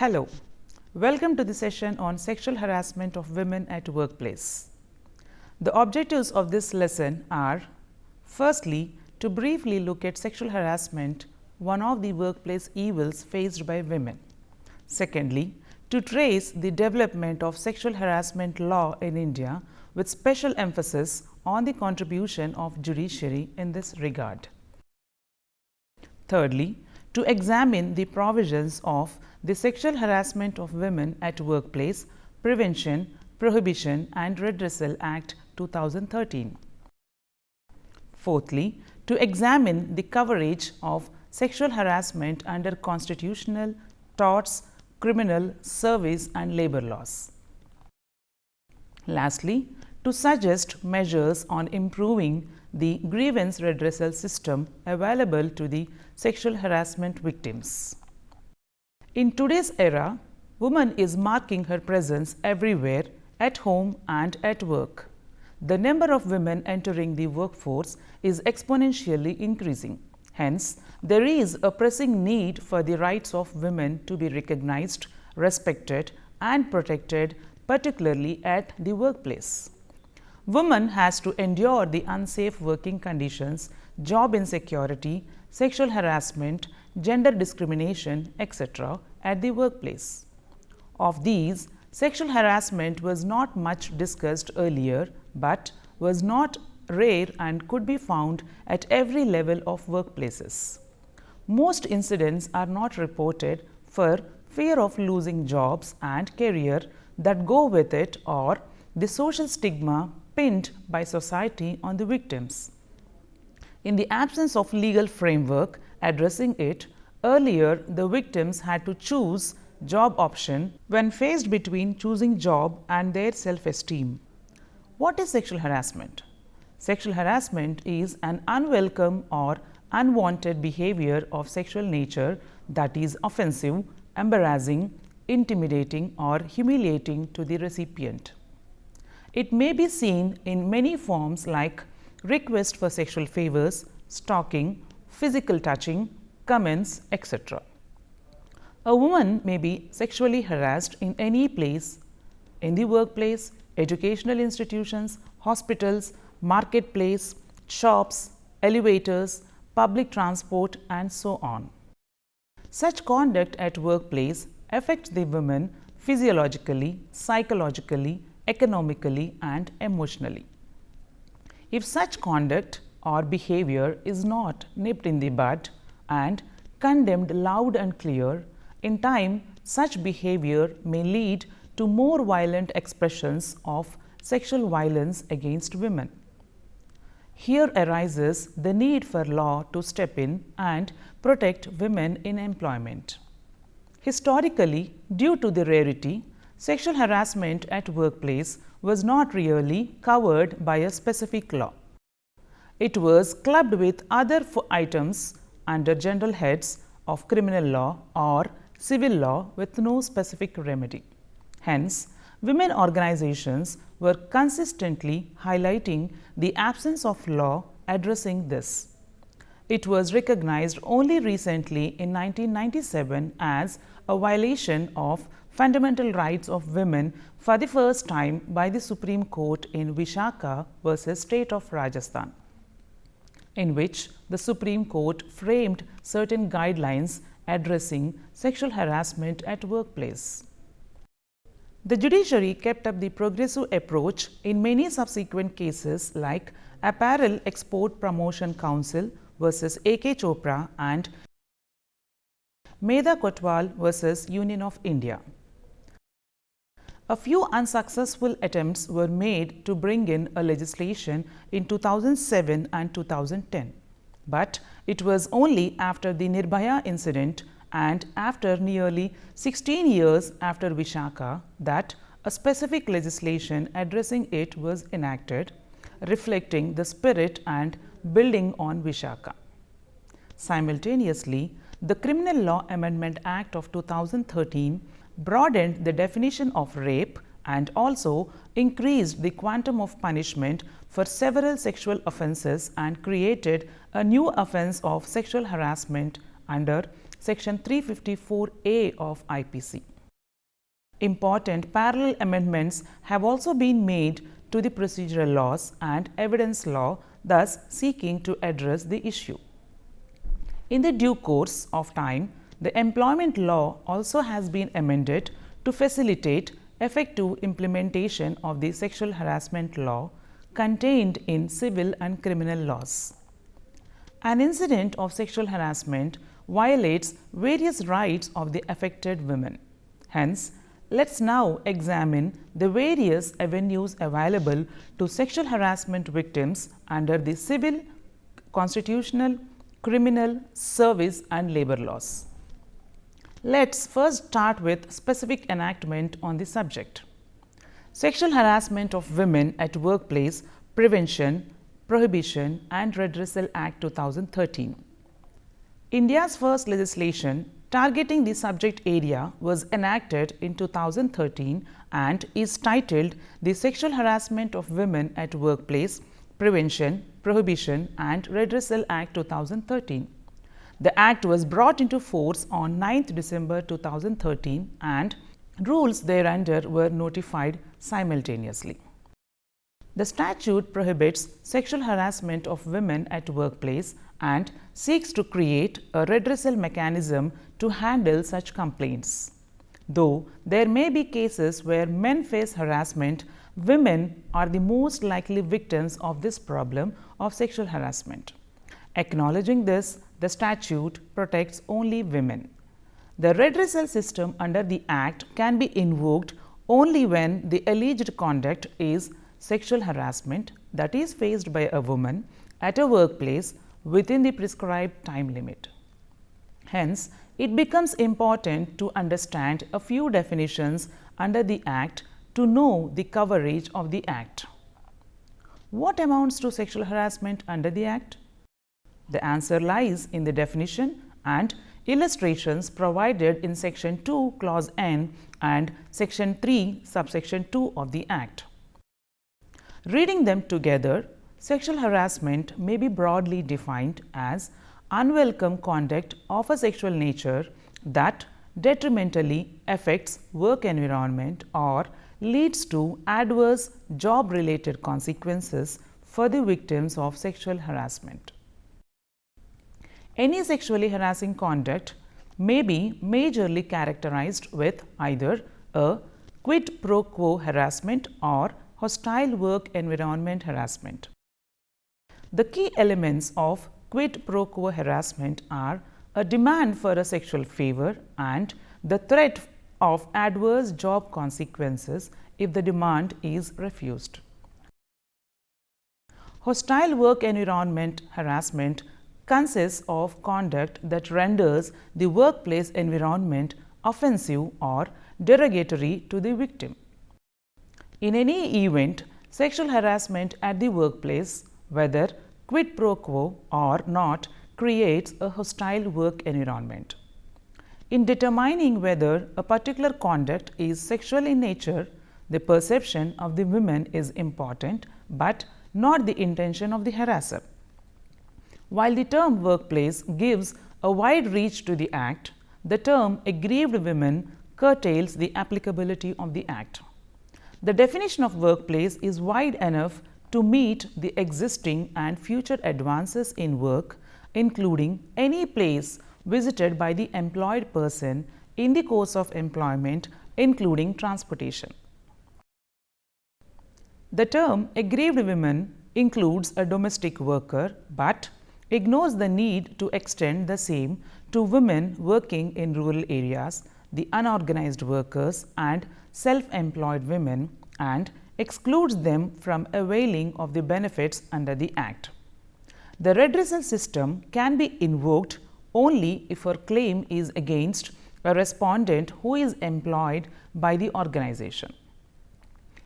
Hello, welcome to the session on sexual harassment of women at workplace. The objectives of this lesson are: firstly, to briefly look at sexual harassment, one of the workplace evils faced by women. Secondly, to trace the development of sexual harassment law in India with special emphasis on the contribution of judiciary in this regard. Thirdly, to examine the provisions of the Sexual Harassment of Women at Workplace Prevention, Prohibition and Redressal Act 2013. Fourthly, to examine the coverage of sexual harassment under constitutional, torts, criminal, service and labor laws. Lastly, to suggest measures on improving the grievance redressal system available to the sexual harassment victims. In today's era, woman is marking her presence everywhere, at home and at work. The number of women entering the workforce is exponentially increasing. Hence, there is a pressing need for the rights of women to be recognized, respected and protected, particularly at the workplace. Woman has to endure the unsafe working conditions, job insecurity, sexual harassment, gender discrimination, etc. at the workplace. Of these, sexual harassment was not much discussed earlier, but was not rare and could be found at every level of workplaces. Most incidents are not reported for fear of losing jobs and career that go with it, or the social stigma pinned by society on the victims. In the absence of legal framework addressing it, earlier the victims had to choose job option when faced between choosing job and their self-esteem. What is sexual harassment? Sexual harassment is an unwelcome or unwanted behavior of sexual nature that is offensive, embarrassing, intimidating or humiliating to the recipient. It may be seen in many forms like request for sexual favors, stalking, physical touching, comments, etc. A woman may be sexually harassed in any place, in the workplace, educational institutions, hospitals, marketplace, shops, elevators, public transport and so on. Such conduct at workplace affects the woman physiologically, psychologically, economically and emotionally. If such conduct or behavior is not nipped in the bud and condemned loud and clear, in time such behavior may lead to more violent expressions of sexual violence against women. Here arises the need for law to step in and protect women in employment. Historically, due to the rarity, sexual harassment at workplace was not really covered by a specific law. It was clubbed with other items under general heads of criminal law or civil law with no specific remedy. Hence, women organizations were consistently highlighting the absence of law addressing this. It was recognized only recently in 1997 as a violation of fundamental rights of women for the first time by the Supreme Court in Vishaka versus State of Rajasthan, in which the Supreme Court framed certain guidelines addressing sexual harassment at workplace. The judiciary kept up the progressive approach in many subsequent cases like Apparel Export Promotion Council versus A.K. Chopra and Medha Kotwal versus Union of India. A few unsuccessful attempts were made to bring in a legislation in 2007 and 2010, but it was only after the Nirbhaya incident and after nearly 16 years after Vishaka that a specific legislation addressing it was enacted, reflecting the spirit and building on Vishaka. Simultaneously, the Criminal Law Amendment Act of 2013 broadened the definition of rape and also increased the quantum of punishment for several sexual offences and created a new offence of sexual harassment under Section 354A of IPC. important parallel amendments have also been made to the procedural laws and evidence law, thus seeking to address the issue. In the due course of time, the employment law also has been amended to facilitate effective implementation of the sexual harassment law contained in civil and criminal laws. An incident of sexual harassment violates various rights of the affected women. Hence, let's now examine the various avenues available to sexual harassment victims under the civil, constitutional, criminal, service and labor laws. Let's first start with specific enactment on the subject. Sexual Harassment of Women at Workplace Prevention, Prohibition and Redressal Act 2013. India's first legislation targeting the subject area was enacted in 2013 and is titled the Sexual Harassment of Women at Workplace Prevention, Prohibition and Redressal Act 2013. The Act was brought into force on 9th December 2013 and rules thereunder were notified simultaneously. The statute prohibits sexual harassment of women at workplace and seeks to create a redressal mechanism to handle such complaints. Though there may be cases where men face harassment, women are the most likely victims of this problem of sexual harassment. Acknowledging this, the statute protects only women. The redressal system under the Act can be invoked only when the alleged conduct is sexual harassment that is faced by a woman at a workplace within the prescribed time limit. Hence, it becomes important to understand a few definitions under the Act to know the coverage of the Act. What amounts to sexual harassment under the Act? The answer lies in the definition and illustrations provided in Section 2, Clause N and Section 3, Subsection 2 of the Act. Reading them together, sexual harassment may be broadly defined as unwelcome conduct of a sexual nature that detrimentally affects work environment or leads to adverse job-related consequences for the victims of sexual harassment. Any sexually harassing conduct may be majorly characterized with either a quid pro quo harassment or hostile work environment harassment. The key elements of quid pro quo harassment are a demand for a sexual favor and the threat of adverse job consequences if the demand is refused. Hostile work environment harassment consists of conduct that renders the workplace environment offensive or derogatory to the victim. In any event, sexual harassment at the workplace, whether quid pro quo or not, creates a hostile work environment. In determining whether a particular conduct is sexual in nature, the perception of the women is important, but not the intention of the harasser. While the term workplace gives a wide reach to the Act, the term aggrieved women curtails the applicability of the Act. The definition of workplace is wide enough to meet the existing and future advances in work, including any place visited by the employed person in the course of employment, including transportation. The term aggrieved women includes a domestic worker, but ignores the need to extend the same to women working in rural areas, the unorganized workers and self-employed women, and excludes them from availing of the benefits under the Act. The redressal system can be invoked only if her claim is against a respondent who is employed by the organization.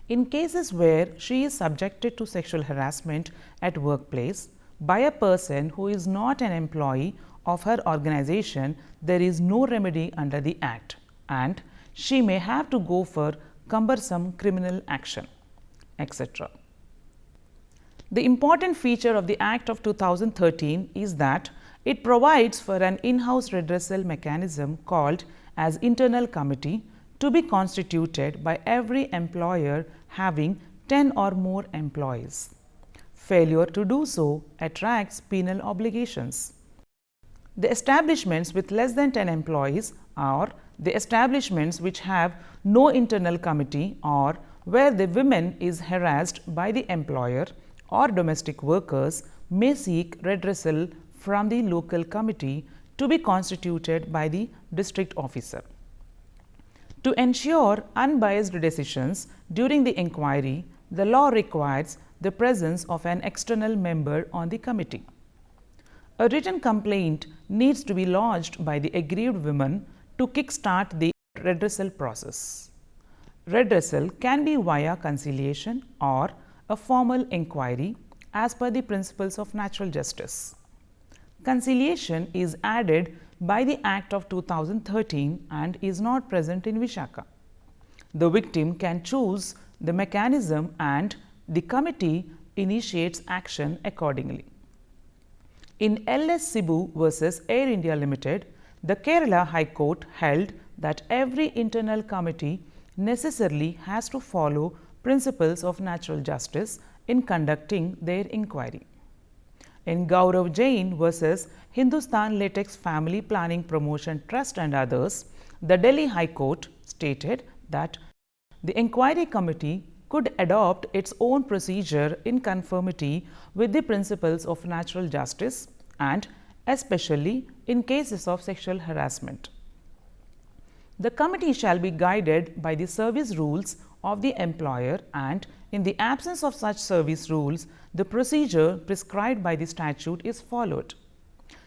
In cases where she is subjected to sexual harassment at workplace by a person who is not an employee of her organization, there is no remedy under the Act, and she may have to go for cumbersome criminal action, etc. The important feature of the Act of 2013 is that it provides for an in-house redressal mechanism called as internal committee to be constituted by every employer having 10 or more employees. Failure to do so attracts penal obligations. The establishments with less than 10 employees are the establishments which have no internal committee or where the women is harassed by the employer or domestic workers may seek redressal from the local committee to be constituted by the district officer. To ensure unbiased decisions during the inquiry, the law requires the presence of an external member on the committee. A written complaint needs to be lodged by the aggrieved women to kickstart the redressal process. Redressal can be via conciliation or a formal inquiry as per the principles of natural justice. Conciliation is added by the Act of 2013 and is not present in Vishaka. The victim can choose the mechanism and the committee initiates action accordingly. In LS Cebu versus Air India Limited, the Kerala High Court held that every internal committee necessarily has to follow principles of natural justice in conducting their inquiry. In Gaurav Jain versus Hindustan Latex Family Planning Promotion Trust and others, the Delhi High Court stated that the inquiry committee could adopt its own procedure in conformity with the principles of natural justice and especially in cases of sexual harassment. The committee shall be guided by the service rules of the employer and in the absence of such service rules, the procedure prescribed by the statute is followed.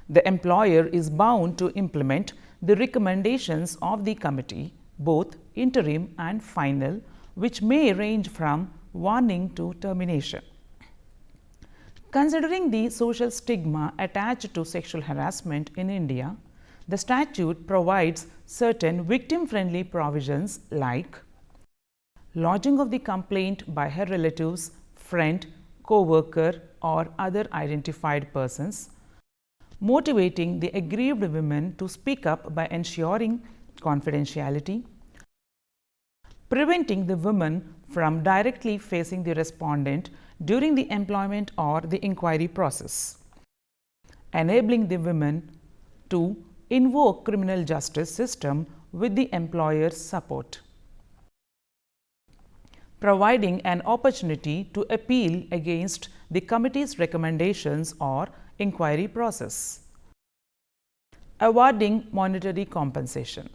The employer is bound to implement the recommendations of the committee, both interim and final, which may range from warning to termination. Considering the social stigma attached to sexual harassment in India, the statute provides certain victim-friendly provisions like lodging of the complaint by her relatives, friend, co-worker or other identified persons, motivating the aggrieved women to speak up by ensuring confidentiality, preventing the woman from directly facing the respondent during the employment or the inquiry process, enabling the women to invoke criminal justice system with the employer's support, providing an opportunity to appeal against the committee's recommendations or inquiry process, awarding monetary compensation.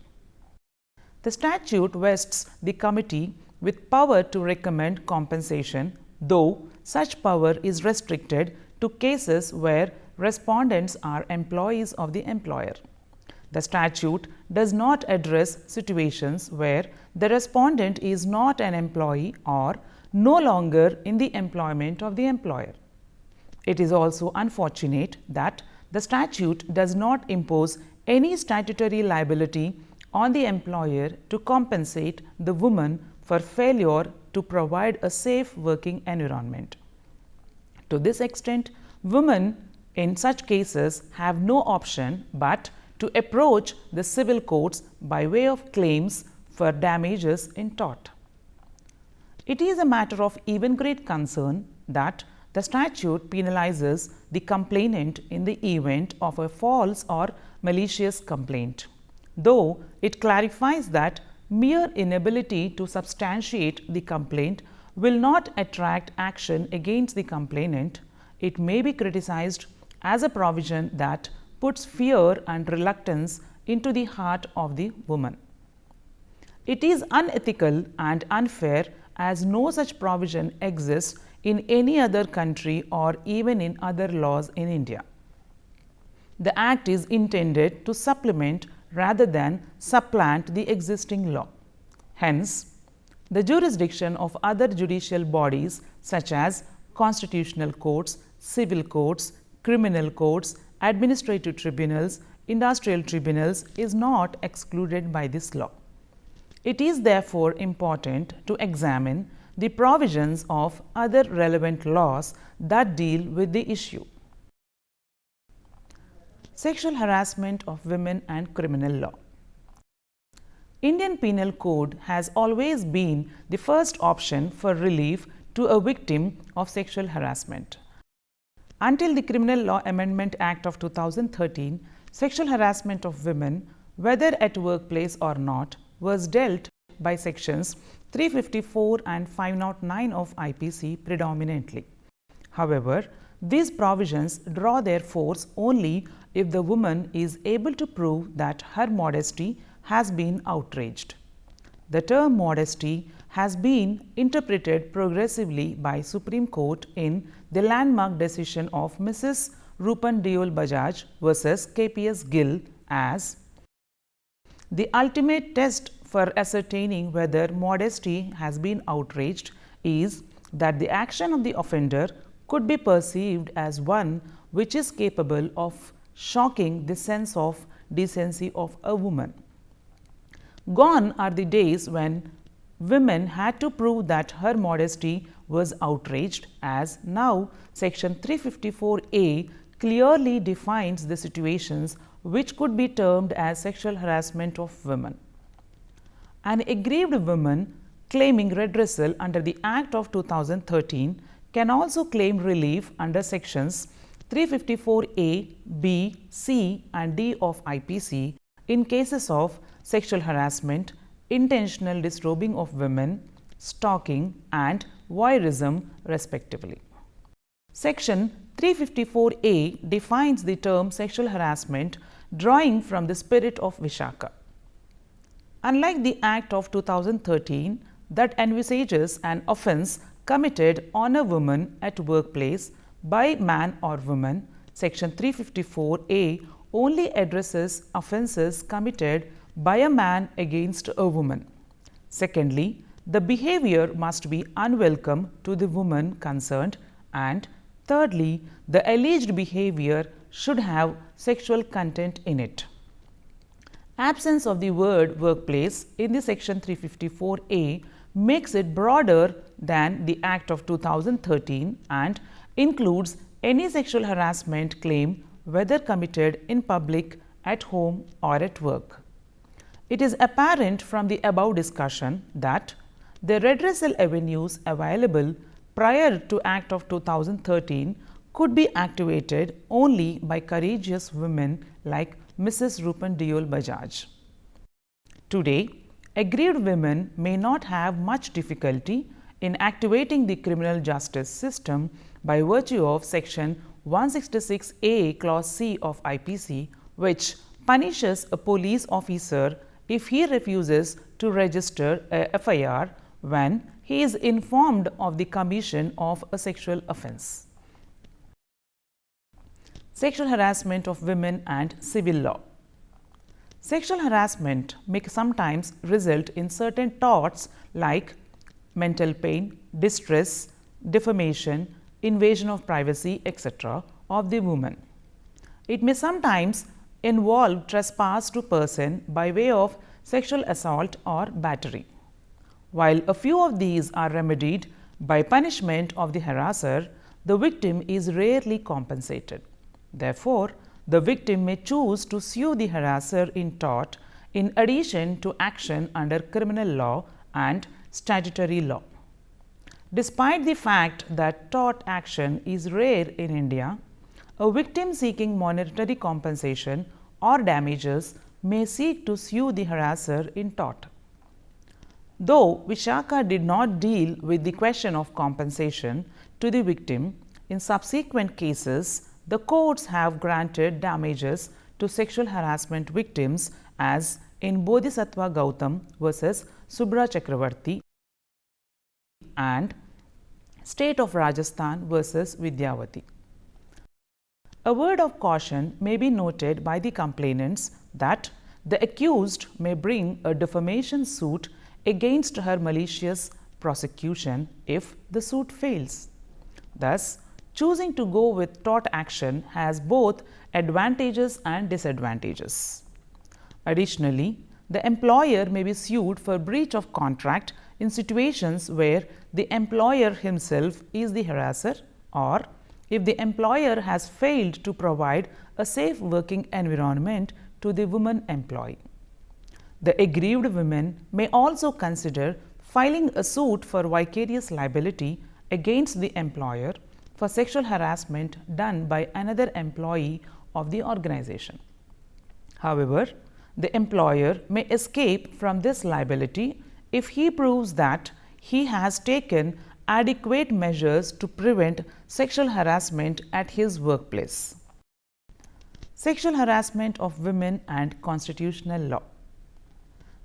The statute vests the committee with power to recommend compensation, though such power is restricted to cases where respondents are employees of the employer. The statute does not address situations where the respondent is not an employee or no longer in the employment of the employer. It is also unfortunate that the statute does not impose any statutory liability on the employer to compensate the woman for failure to provide a safe working environment. To this extent, women in such cases have no option but to approach the civil courts by way of claims for damages in tort. It is a matter of even great concern that the statute penalizes the complainant in the event of a false or malicious complaint, though it clarifies that mere inability to substantiate the complaint will not attract action against the complainant. It may be criticized as a provision that puts fear and reluctance into the heart of the woman. It is unethical and unfair as no such provision exists in any other country or even in other laws in India. The Act is intended to supplement rather than supplant the existing law. Hence, the jurisdiction of other judicial bodies such as constitutional courts, civil courts, criminal courts, administrative tribunals, industrial tribunals is not excluded by this law. It is therefore important to examine the provisions of other relevant laws that deal with the issue. Sexual harassment of women and criminal law. Indian Penal Code has always been the first option for relief to a victim of sexual harassment. Until the Criminal Law Amendment Act of 2013, sexual harassment of women, whether at workplace or not, was dealt by sections 354 and 509 of IPC predominantly. However, these provisions draw their force only if the woman is able to prove that her modesty has been outraged. The term modesty has been interpreted progressively by Supreme Court in the landmark decision of Mrs. Rupan Deol Bajaj versus KPS Gill as the ultimate test for ascertaining whether modesty has been outraged is that the action of the offender could be perceived as one which is capable of shocking the sense of decency of a woman. Gone are the days when women had to prove that her modesty was outraged, as now section 354A clearly defines the situations which could be termed as sexual harassment of women. An aggrieved woman claiming redressal under the Act of 2013 can also claim relief under sections 354A, B, C and D of IPC in cases of sexual harassment, intentional disturbing of women, stalking and voyeurism respectively. Section 354A defines the term sexual harassment drawing from the spirit of Vishaka. Unlike the Act of 2013 that envisages an offence committed on a woman at workplace by man or woman, section 354A only addresses offences committed by a man against a woman. Secondly, the behavior must be unwelcome to the woman concerned, and thirdly, the alleged behavior should have sexual content in it. Absence of the word workplace in the section 354A makes it broader than the Act of 2013 and includes any sexual harassment claim whether committed in public, at home or at work. It is apparent from the above discussion that the redressal avenues available prior to Act of 2013 could be activated only by courageous women like Mrs. Rupan Deol Bajaj. Today, aggrieved women may not have much difficulty in activating the criminal justice system by virtue of section 166A clause C of IPC, which punishes a police officer if he refuses to register a FIR when he is informed of the commission of a sexual offence. Sexual harassment of women and civil law. Sexual harassment may sometimes result in certain torts like mental pain, distress, defamation, invasion of privacy, etc. of the woman. It may sometimes involve trespass to person by way of sexual assault or battery. While a few of these are remedied by punishment of the harasser, the victim is rarely compensated. Therefore, the victim may choose to sue the harasser in tort in addition to action under criminal law and statutory law. Despite the fact that tort action is rare in India, a victim seeking monetary compensation or damages may seek to sue the harasser in tort. Though Vishaka did not deal with the question of compensation to the victim, in subsequent cases, the courts have granted damages to sexual harassment victims, as in Bodhisattva Gautam versus Subra Chakravarti and State of Rajasthan versus Vidyavati. A word of caution may be noted by the complainants that the accused may bring a defamation suit against her malicious prosecution if the suit fails. Thus, choosing to go with tort action has both advantages and disadvantages. Additionally, the employer may be sued for breach of contract in situations where the employer himself is the harasser, or if the employer has failed to provide a safe working environment to the woman employee. The aggrieved women may also consider filing a suit for vicarious liability against the employer for sexual harassment done by another employee of the organization. However, the employer may escape from this liability if he proves that he has taken adequate measures to prevent sexual harassment at his workplace. Sexual harassment of women and constitutional law.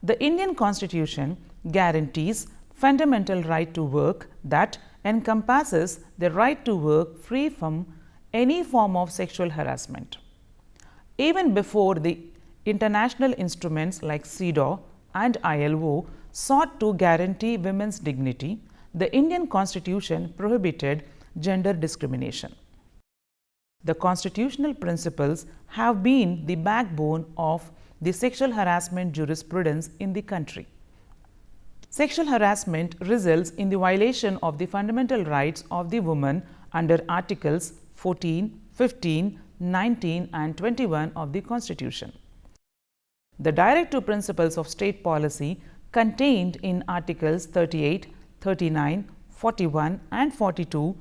The Indian Constitution guarantees fundamental right to work that encompasses the right to work free from any form of sexual harassment. Even before the international instruments like CEDAW and ILO sought to guarantee women's dignity, the Indian Constitution prohibited gender discrimination. The constitutional principles have been the backbone of the sexual harassment jurisprudence in the country. Sexual harassment results in the violation of the fundamental rights of the woman under Articles 14, 15, 19 and 21 of the Constitution. The directive principles of state policy contained in Articles 38, 39, 41 and 42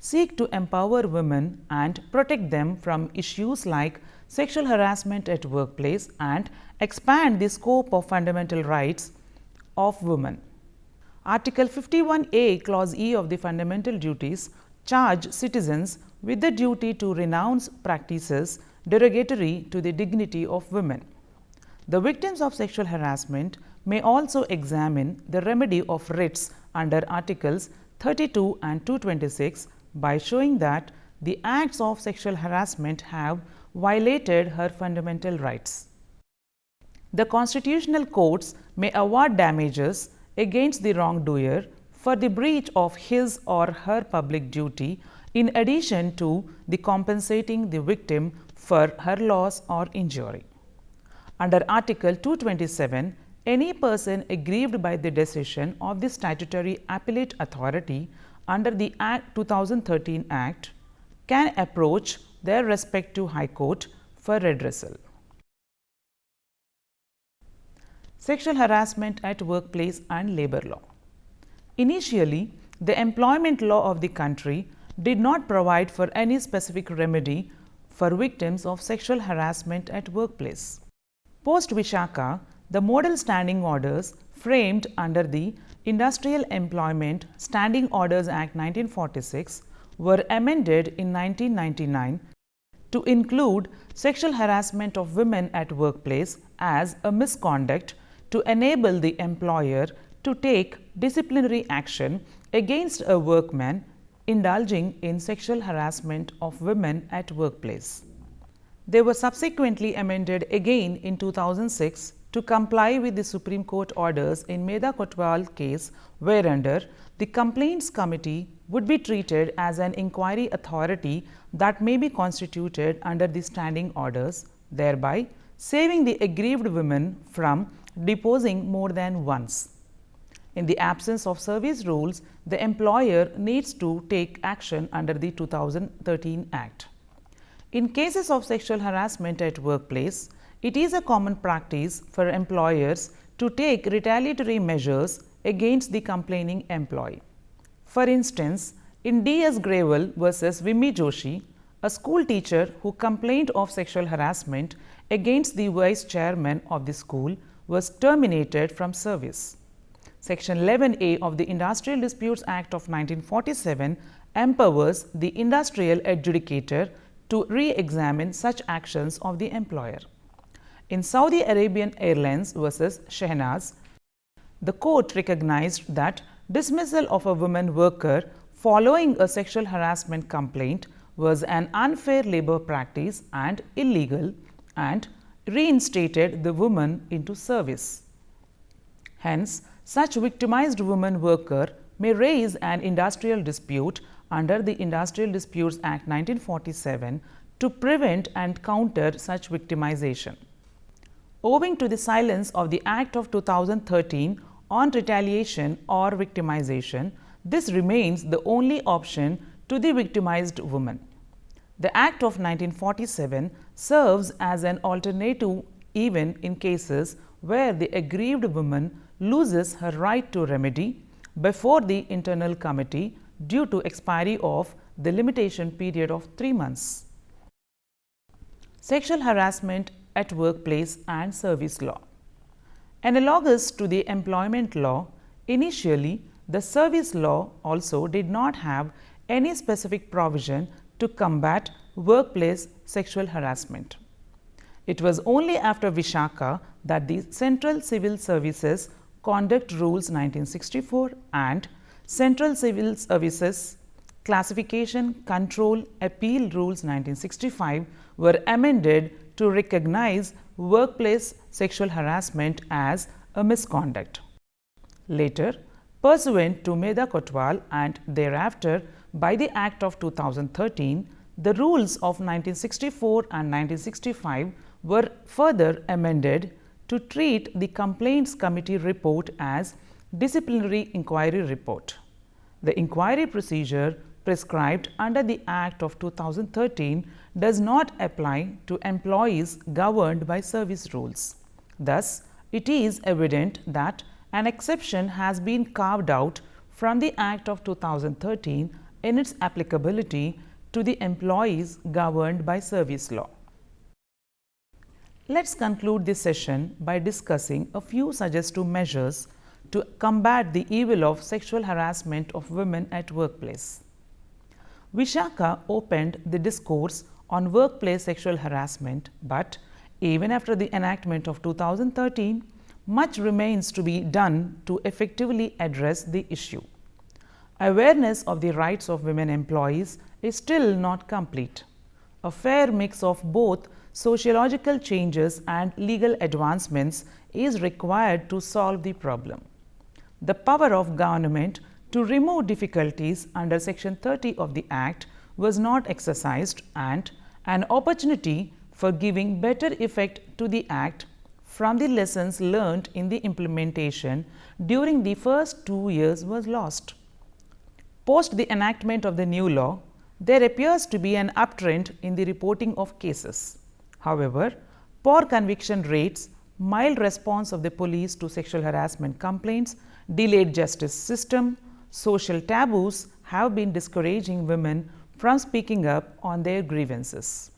seek to empower women and protect them from issues like sexual harassment at workplace and expand the scope of fundamental rights of women. Article 51A, Clause E of the Fundamental Duties charge citizens with the duty to renounce practices derogatory to the dignity of women. The victims of sexual harassment may also examine the remedy of writs under Articles 32 and 226 by showing that the acts of sexual harassment have violated her fundamental rights. The constitutional courts may award damages against the wrongdoer for the breach of his or her public duty in addition to the compensating the victim for her loss or injury. Under Article 227, any person aggrieved by the decision of the statutory appellate authority under the 2013 Act can approach their respective High Court for redressal. Sexual harassment at workplace and labor law. Initially, the employment law of the country did not provide for any specific remedy for victims of sexual harassment at workplace. Post Vishaka, the model standing orders framed under the Industrial Employment Standing Orders Act 1946 were amended in 1999 to include sexual harassment of women at workplace as a misconduct to enable the employer to take disciplinary action against a workman indulging in sexual harassment of women at workplace. They were subsequently amended again in 2006 to comply with the Supreme Court orders in Medha Kotwal case, whereunder the Complaints Committee would be treated as an inquiry authority that may be constituted under the standing orders, thereby saving the aggrieved women from deposing more than once. In the absence of service rules, the employer needs to take action under the 2013 Act. In cases of sexual harassment at workplace, it is a common practice for employers to take retaliatory measures against the complaining employee. For instance, in D.S. Gravel versus Vimmi Joshi, a school teacher who complained of sexual harassment against the vice chairman of the school was terminated from service. Section 11A of the Industrial Disputes Act of 1947 empowers the industrial adjudicator to re-examine such actions of the employer. In Saudi Arabian Airlines versus Shehnaz, the court recognized that dismissal of a woman worker following a sexual harassment complaint was an unfair labor practice and illegal, and reinstated the woman into service. Hence, such victimized woman worker may raise an industrial dispute under the Industrial Disputes Act 1947 to prevent and counter such victimization. Owing to the silence of the Act of 2013 on retaliation or victimization, this remains the only option to the victimized woman. The Act of 1947 serves as an alternative even in cases where the aggrieved woman loses her right to remedy before the internal committee due to expiry of the limitation period of 3 months. Sexual harassment at workplace and service law. Analogous to the employment law, initially the service law also did not have any specific provision to combat workplace sexual harassment. It was only after Vishaka that the Central Civil Services Conduct Rules 1964 and Central Civil Services Classification Control Appeal Rules 1965 were amended to recognize workplace sexual harassment as a misconduct. Later, pursuant to Meda Kotwal and thereafter by the Act of 2013, the rules of 1964 and 1965 were further amended to treat the Complaints Committee report as disciplinary inquiry report. The inquiry procedure prescribed under the Act of 2013 does not apply to employees governed by service rules. Thus, it is evident that an exception has been carved out from the Act of 2013 in its applicability to the employees governed by service law. Let's conclude this session by discussing a few suggestive measures to combat the evil of sexual harassment of women at workplace. Vishaka opened the discourse on workplace sexual harassment, but even after the enactment of 2013, much remains to be done to effectively address the issue. Awareness of the rights of women employees is still not complete. A fair mix of both sociological changes and legal advancements is required to solve the problem. The power of government to remove difficulties under Section 30 of the Act was not exercised, and an opportunity for giving better effect to the Act from the lessons learned in the implementation during the first 2 years was lost. Post the enactment of the new law, there appears to be an uptrend in the reporting of cases. However, poor conviction rates, mild response of the police to sexual harassment complaints, delayed justice system, social taboos have been discouraging women from speaking up on their grievances.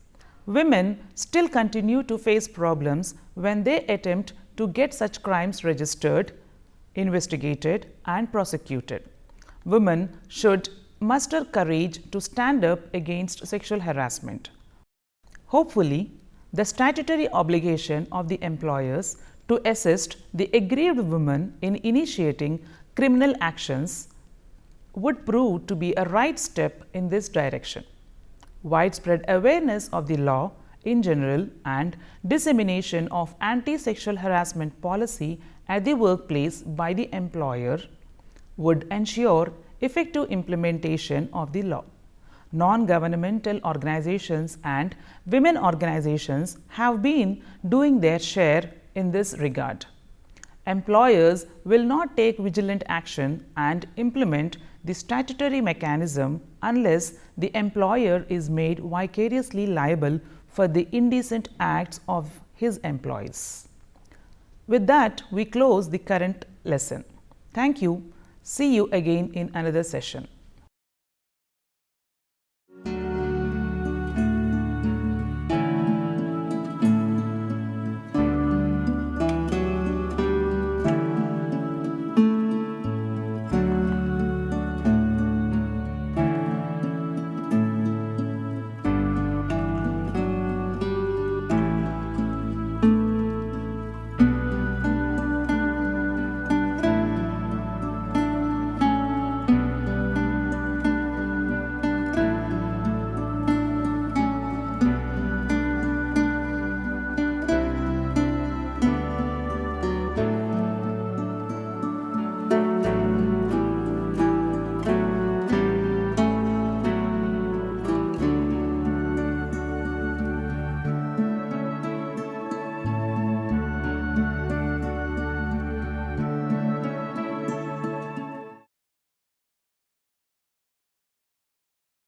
Women still continue to face problems when they attempt to get such crimes registered, investigated and prosecuted. Women should muster courage to stand up against sexual harassment. Hopefully, the statutory obligation of the employers to assist the aggrieved women in initiating criminal actions would prove to be a right step in this direction. Widespread awareness of the law in general and dissemination of anti-sexual harassment policy at the workplace by the employer would ensure effective implementation of the law. Non-governmental organizations and women organizations have been doing their share in this regard. Employers will not take vigilant action and implement the statutory mechanism unless the employer is made vicariously liable for the indecent acts of his employees. With that, we close the current lesson. Thank you. See you again in another session.